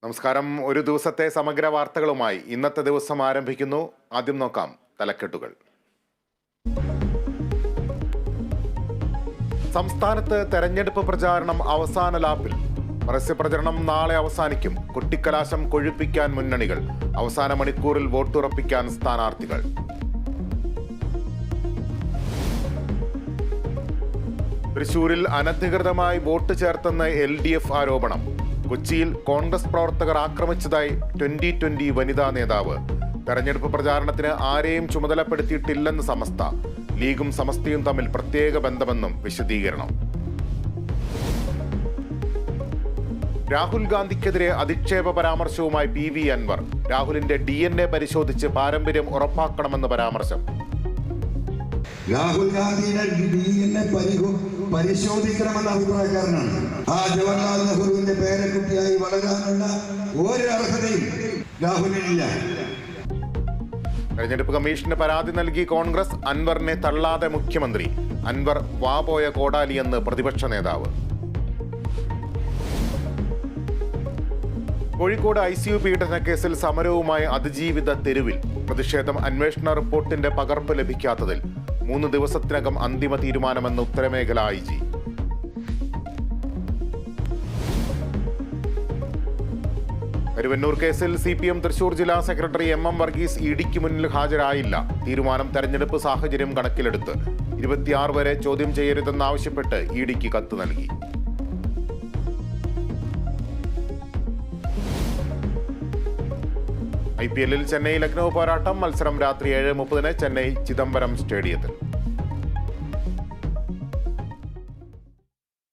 നമസ്കാരം. ഒരു ദിവസത്തെ സമഗ്ര വാർത്തകളുമായി ഇന്നത്തെ ദിവസം ആരംഭിക്കുന്നു. ആദ്യം നോക്കാം തലക്കെട്ടുകൾ. സംസ്ഥാനത്ത് തെരഞ്ഞെടുപ്പ് പ്രചാരണം അവസാന ലാപ്പിൽ. പരസ്യപ്രചരണം നാളെ അവസാനിക്കും. കൊട്ടിക്കലാശം കൊഴുപ്പിക്കാൻ മുന്നണികൾ. അവസാന മണിക്കൂറിൽ വോട്ടുറപ്പിക്കാൻ സ്ഥാനാർത്ഥികൾ. തൃശൂരിൽ അനധികൃതമായി വോട്ട് ചേർത്തെന്ന് LDF ആരോപണം. കൊച്ചിയിൽ കോൺഗ്രസ് പ്രവർത്തകർ ആക്രമിച്ചതായി 2020 വനിതാ നേതാവ്. തെരഞ്ഞെടുപ്പ് പ്രചാരണത്തിന് ആരെയും ചുമതലപ്പെടുത്തിയിട്ടില്ലെന്ന് സമസ്ത. ലീഗും സമസ്തയും തമ്മിൽ പ്രത്യേക ബന്ധമെന്നും വിശദീകരണം. രാഹുൽ ഗാന്ധിക്കെതിരെ അധിക്ഷേപ പരാമർശവുമായി PV അൻവർ. രാഹുലിന്റെ DNA പരിശോധിച്ച് പാരമ്പര്യം ഉറപ്പാക്കണമെന്ന് പരാമർശം. രാഹുൽ ഗാന്ധിയുടെ DNA പരിശോധിക്കണമെന്ന അഭിപ്രായക്കാരനാണ്. ആ ജവഹർലാൽ നെഹ്റുവിന്റെ പേരക്കുട്ടിയായി വളരാനുള്ള ഒരു അർഹതയും രാഹുലിനില്ല. തെരഞ്ഞെടുപ്പ് കമ്മീഷന് പരാതി നൽകി കോൺഗ്രസ്. അൻവറിനെ തള്ളാതെ മുഖ്യമന്ത്രി. അൻവർ വാപോയ കോടാലിയെന്ന് പ്രതിപക്ഷ നേതാവ്. കോഴിക്കോട് ICU പീഡന കേസിൽ സമരവുമായി അതിജീവിത തെരുവിൽ. പ്രതിഷേധം അന്വേഷണ റിപ്പോർട്ടിന്റെ പകർപ്പ് ലഭിക്കാത്തതിൽ. 3 ദിവസത്തിനകം അന്തിമ തീരുമാനമെന്ന് ഉത്തരമേഖല IG. കരുവന്നൂർ കേസിൽ CPM തൃശൂർ ജില്ലാ സെക്രട്ടറി MM വർഗീസ് EDക്ക് മുന്നിൽ ഹാജരായില്ല. തീരുമാനം തെരഞ്ഞെടുപ്പ് സാഹചര്യം കണക്കിലെടുത്ത് 26 വരെ ചോദ്യം ചെയ്യരുതെന്നാവശ്യപ്പെട്ട് EDക്ക് കത്ത് നൽകി. IPL-ൽ ചെന്നൈ ലക്നൌ പോരാട്ടം. മത്സരം രാത്രി 7:30 ചെന്നൈ ചിദംബരം സ്റ്റേഡിയത്തിൽ.